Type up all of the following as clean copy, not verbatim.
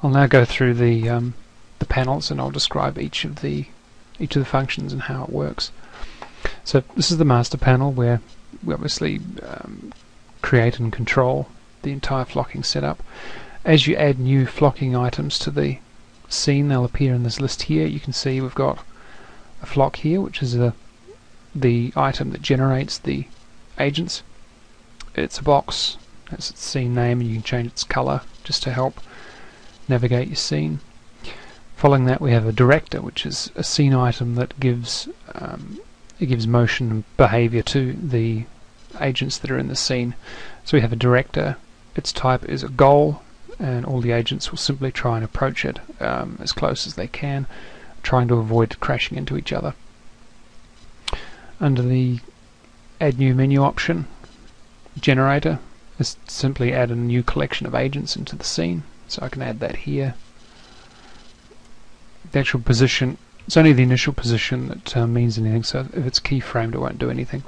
I'll now go through the panels, and I'll describe each of the functions and how it works. So this is the master panel, where we obviously create and control the entire flocking setup. As you add new flocking items to the scene, they'll appear in this list here. You can see we've got a flock here, which is the item that generates the agents. It's a box, that's its scene name, and you can change its color just to help navigate your scene. Following that, we have a director, which is a scene item that gives motion and behavior to the agents that are in the scene. So we have a director. Its type is a goal, and all the agents will simply try and approach it as close as they can, trying to avoid crashing into each other. Under the Add New Menu option, generator is simply add a new collection of agents into the scene. So I can add that here. The actual position, it's only the initial position that means anything, so if it's keyframed it won't do anything.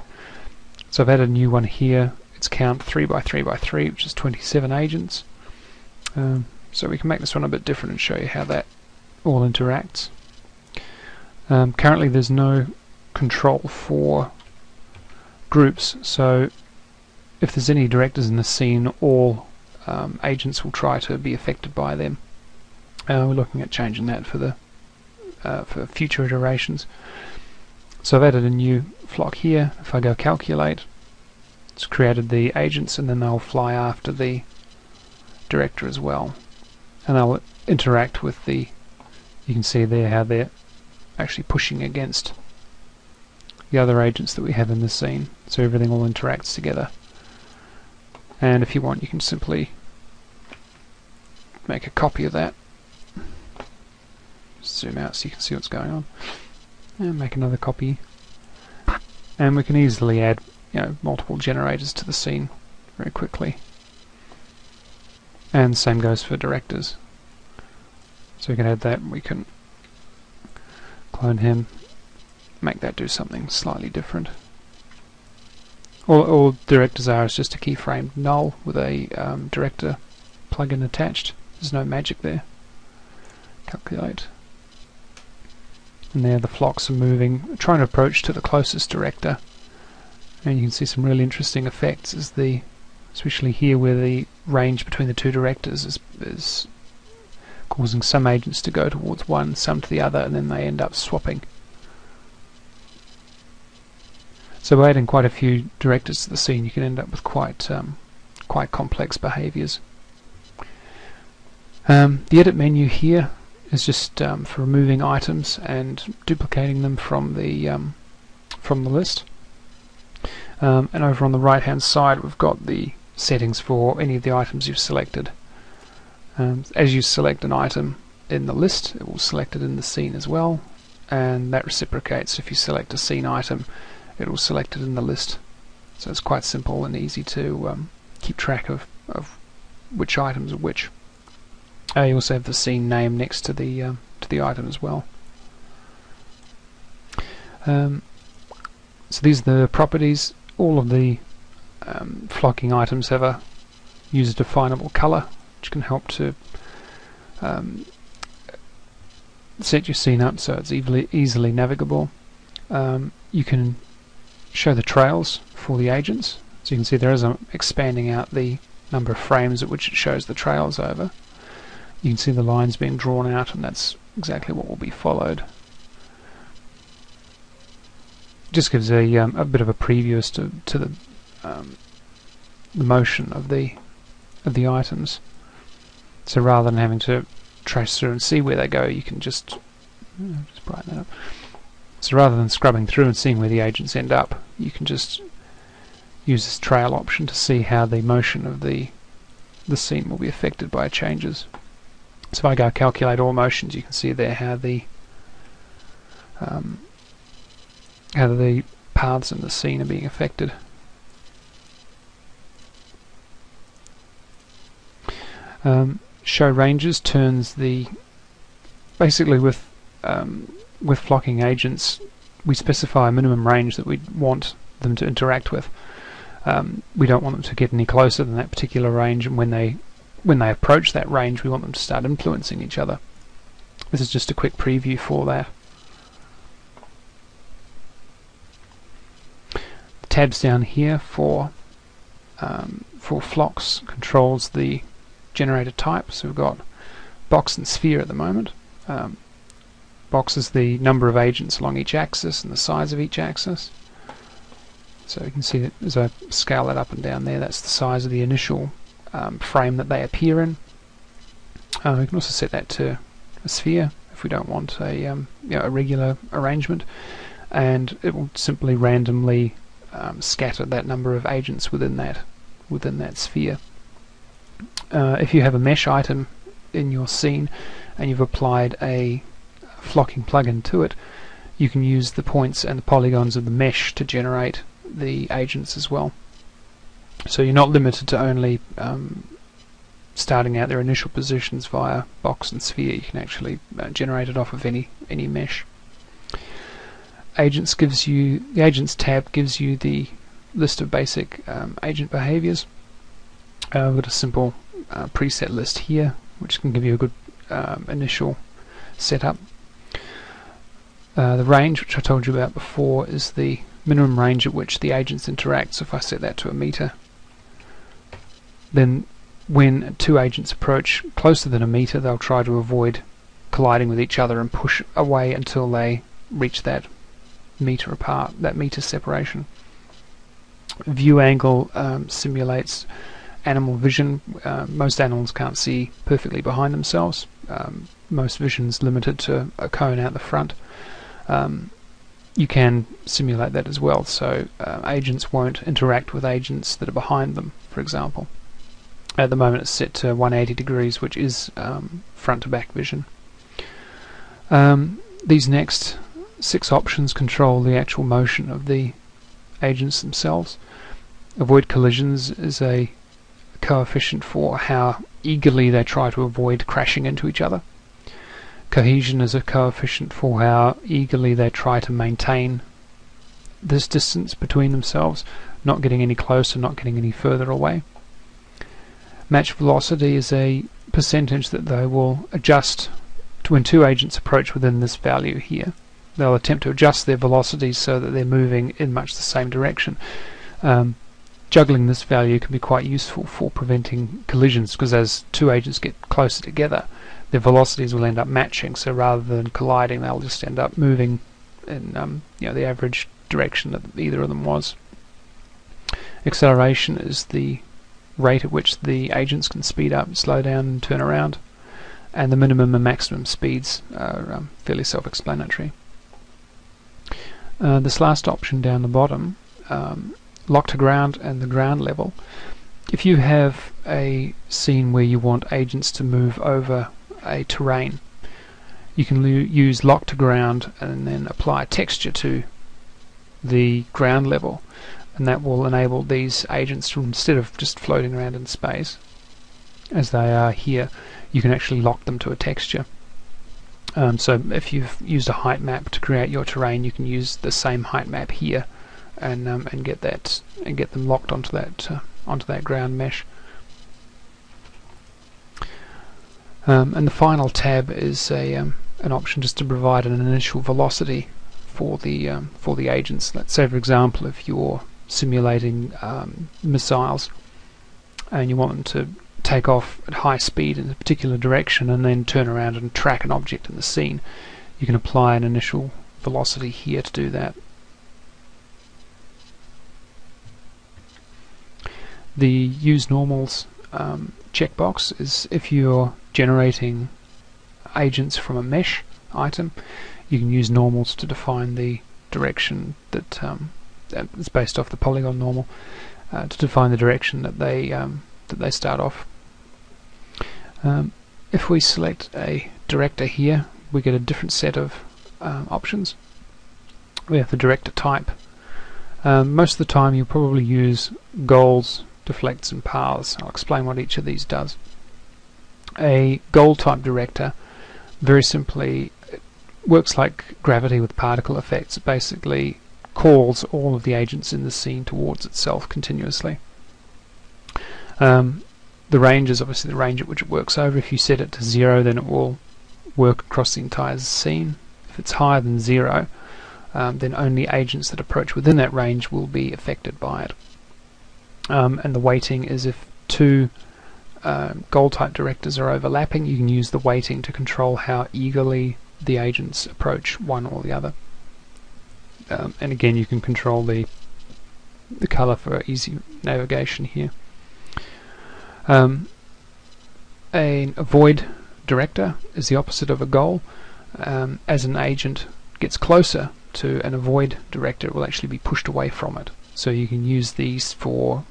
So I've added a new one here. It's count 3x3x3, which is 27 agents. So we can make this one a bit different and show you how that all interacts. Currently there's no control for groups, so if there's any directors in the scene, all agents will try to be affected by them. We're looking at changing that for future iterations. So I've added a new flock here. If I go calculate, it's created the agents, and then they'll fly after the director as well, and they'll interact with the, you can see there how they're actually pushing against the other agents that we have in the scene, so everything all interacts together. And if you want, you can simply make a copy of that. Zoom out so you can see what's going on, and make another copy, and we can easily add multiple generators to the scene very quickly. And the same goes for directors. So we can add that, and we can clone him, make that do something slightly different. All directors are is just a keyframed null with a director plugin attached. There's no magic there. Calculate. And there the flocks are moving, trying to approach to the closest director. And you can see some really interesting effects, as especially here where the range between the two directors is causing some agents to go towards one, some to the other, and then they end up swapping. So by adding quite a few directors to the scene, you can end up with quite complex behaviors. The edit menu here is just for removing items and duplicating them from the list. And over on the right hand side we've got the settings for any of the items you've selected. As you select an item in the list, it will select it in the scene as well, and that reciprocates. If you select a scene item, it will select it in the list. So it's quite simple and easy to keep track of which items are which. You also have the scene name next to the item as well. So these are the properties. All of the flocking items have a user definable color, which can help to set your scene up so it's easily navigable. You can show the trails for the agents, so you can see there is expanding out the number of frames at which it shows the trails over. You can see the lines being drawn out, and that's exactly what will be followed. Just gives a bit of a preview as to the motion of the items. So rather than having to trace through and see where they go, you can just brighten that up. So rather than scrubbing through and seeing where the agents end up, you can just use this trail option to see how the motion of the scene will be affected by changes. So if I go calculate all motions, you can see there how the paths in the scene are being affected. Show ranges turns basically with flocking agents, we specify a minimum range that we want them to interact with. We don't want them to get any closer than that particular range, and when they when they approach that range, we want them to start influencing each other. This is just a quick preview for that. The tabs down here for flocks controls the generator type. So we've got box and sphere at the moment. Box is the number of agents along each axis and the size of each axis. So you can see that as I scale that up and down there, that's the size of the initial frame that they appear in. We can also set that to a sphere if we don't want a regular arrangement, and it will simply randomly scatter that number of agents within that sphere. If you have a mesh item in your scene and you've applied a flocking plugin to it, you can use the points and the polygons of the mesh to generate the agents as well. So you're not limited to only starting out their initial positions via box and sphere. You can actually generate it off of any mesh. The Agents tab gives you the list of basic agent behaviors. We've got a simple preset list here, which can give you a good initial setup. The range, which I told you about before, is the minimum range at which the agents interact. So if I set that to a meter, then when two agents approach closer than a meter, they'll try to avoid colliding with each other and push away until they reach that meter apart, that meter separation. View angle simulates animal vision. Most animals can't see perfectly behind themselves. Most vision's limited to a cone out the front. You can simulate that as well, so agents won't interact with agents that are behind them, for example. At the moment it's set to 180 degrees, which is front to back vision. These next 6 options control the actual motion of the agents themselves. Avoid collisions is a coefficient for how eagerly they try to avoid crashing into each other. Cohesion is a coefficient for how eagerly they try to maintain this distance between themselves, not getting any closer, not getting any further away. Match velocity is a percentage that they will adjust to when two agents approach within this value here. They'll attempt to adjust their velocities so that they're moving in much the same direction. Juggling this value can be quite useful for preventing collisions, because as two agents get closer together, their velocities will end up matching, so rather than colliding, they'll just end up moving in the average direction that either of them was. Acceleration is the rate at which the agents can speed up, slow down and turn around, and the minimum and maximum speeds are fairly self-explanatory. This last option down the bottom, lock to ground and the ground level. If you have a scene where you want agents to move over a terrain, you can use lock to ground and then apply texture to the ground level, and that will enable these agents to, instead of just floating around in space as they are here, you can actually lock them to a texture. So if you've used a height map to create your terrain, you can use the same height map here and get them locked onto that ground mesh. And the final tab is an option just to provide an initial velocity for the agents. Let's say, for example, if you're simulating missiles and you want them to take off at high speed in a particular direction and then turn around and track an object in the scene, you can apply an initial velocity here to do that. The use normals checkbox is if you're generating agents from a mesh item, you can use normals to define the direction that it's based off the polygon normal to define the direction that they start off. If we select a director here, we get a different set of options. We have the director type. Most of the time you'll probably use goals, deflects and paths. I'll explain what each of these does. A goal type director, very simply, it works like gravity with particle effects. It basically calls all of the agents in the scene towards itself continuously. the range is obviously the range at which it works over. If you set it to 0, then it will work across the entire scene. If it's higher than 0, then only agents that approach within that range will be affected by it. And the weighting is if two goal type directors are overlapping, you can use the weighting to control how eagerly the agents approach one or the other. And again, you can control the color for easy navigation here. A void director is the opposite of a goal. As an agent gets closer to an avoid director, it will actually be pushed away from it. So you can use these for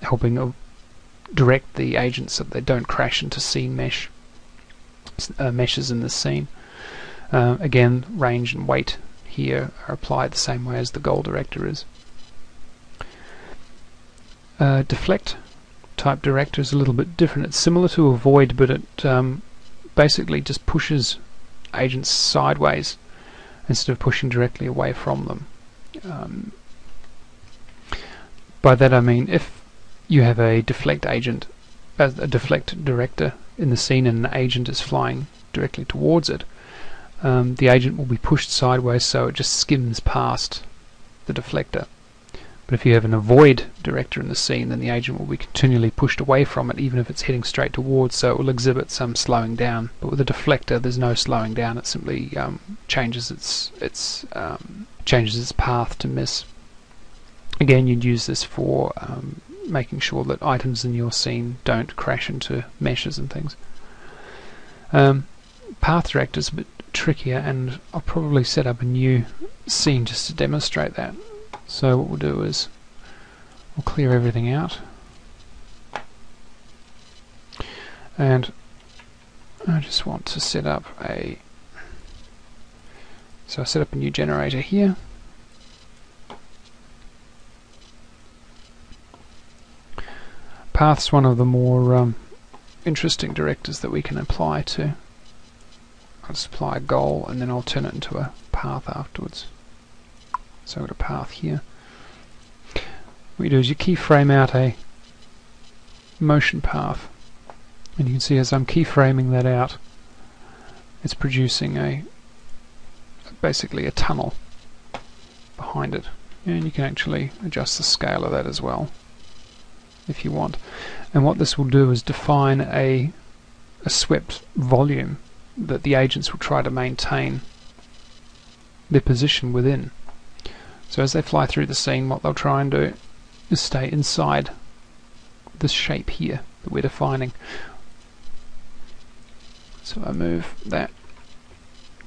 helping direct the agents so that they don't crash into scene meshes in the scene. Again, range and weight here are applied the same way as the goal director is. Deflect type director is a little bit different. It's similar to avoid, but it basically just pushes agents sideways instead of pushing directly away from them. By that I mean if you have a deflect agent, a deflect director in the scene and an agent is flying directly towards it, the agent will be pushed sideways so it just skims past the deflector. But if you have an avoid director in the scene, then the agent will be continually pushed away from it even if it's heading straight towards, so it will exhibit some slowing down. But with a deflector there's no slowing down, it simply changes its path to miss. Again, you'd use this for making sure that items in your scene don't crash into meshes and things. Path director is a bit trickier, and I'll probably set up a new scene just to demonstrate that. So what we'll do is we'll clear everything out, and I just want to set up a new generator here. Path's one of the more interesting directors that we can apply to. I'll just apply a goal and then I'll turn it into a path afterwards. So I've got a path here. What you do is you keyframe out a motion path, and you can see as I'm keyframing that out, it's producing basically a tunnel behind it, and you can actually adjust the scale of that as well if you want. And what this will do is define a swept volume that the agents will try to maintain their position within. So as they fly through the scene, what they'll try and do is stay inside this shape here that we're defining. So I move that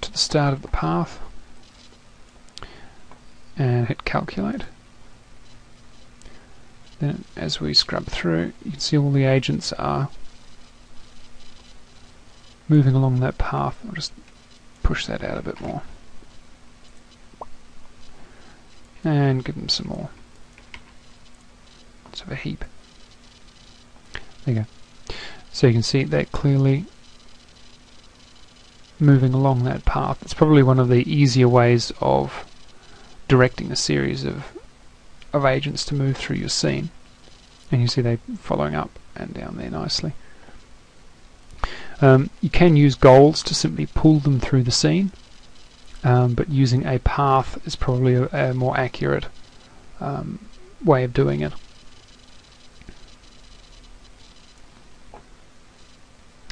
to the start of the path and hit calculate. Then as we scrub through, you can see all the agents are moving along that path. I'll just push that out a bit more and give them some more. Let's have a heap. There you go. So you can see they're clearly moving along that path. It's probably one of the easier ways of directing a series of agents to move through your scene. And you see they're following up and down there nicely. You can use goals to simply pull them through the scene, but using a path is probably a more accurate way of doing it.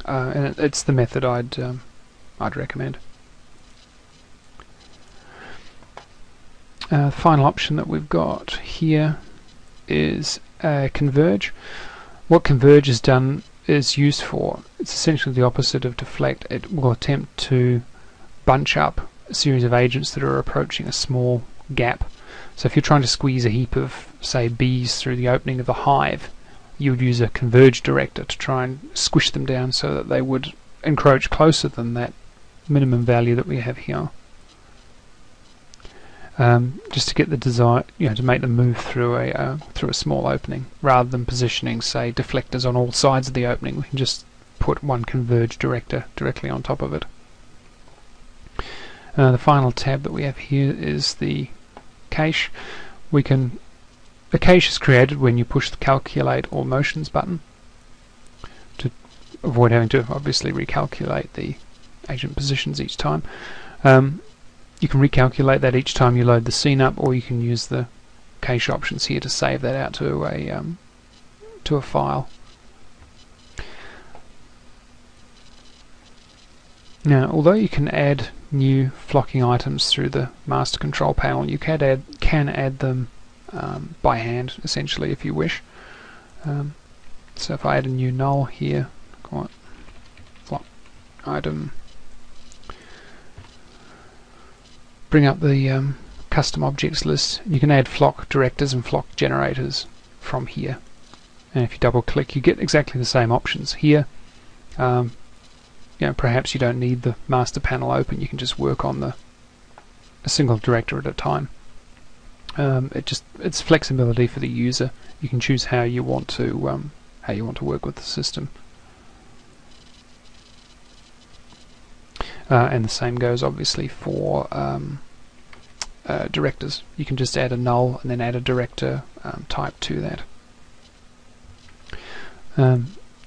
And it's the method I'd recommend. The final option that we've got here is converge. What converge is used for, it's essentially the opposite of deflect. It will attempt to bunch up a series of agents that are approaching a small gap. So if you're trying to squeeze a heap of, say, bees through the opening of a hive, you would use a converge director to try and squish them down so that they would encroach closer than that minimum value that we have here. Just to get the design, to make them move through a small opening, rather than positioning, say, deflectors on all sides of the opening. We can just put one converge director directly on top of it. The final tab that we have here is the cache. A cache is created when you push the calculate all motions button. avoid having to obviously recalculate the agent positions each time. You can recalculate that each time you load the scene up, or you can use the cache options here to save that out to a file. Now, although you can add new flocking items through the master control panel, you can add them by hand, essentially, if you wish. So if I add a new null here, call it flock item, bring up the custom objects list, you can add flock directors and flock generators from here. And if you double click, you get exactly the same options here. Perhaps you don't need the master panel open, you can just work on a single director at a time. It's flexibility for the user. You can choose how you want to work with the system. And the same goes obviously for directors. You can just add a null and then add a director type to that.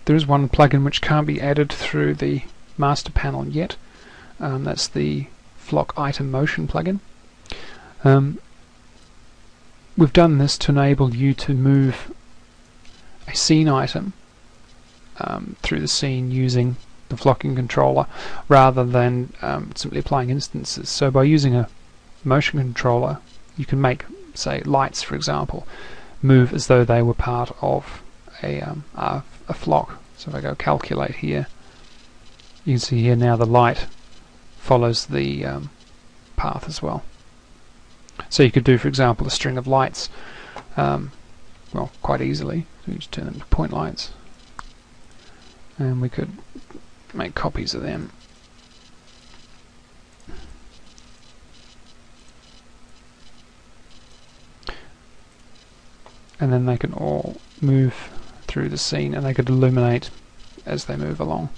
There is one plugin which can't be added through the master panel yet. That's the flock item motion plugin. We've done this to enable you to move a scene item through the scene using the flocking controller rather than simply applying instances. So by using a motion controller, you can make, say, lights, for example, move as though they were part of a flock. So if I go calculate here, you can see here now the light follows the path as well. So you could do, for example, a string of lights, well, quite easily. So you just turn them to point lights, and we could make copies of them. And then they can all move through the scene, and they could illuminate as they move along.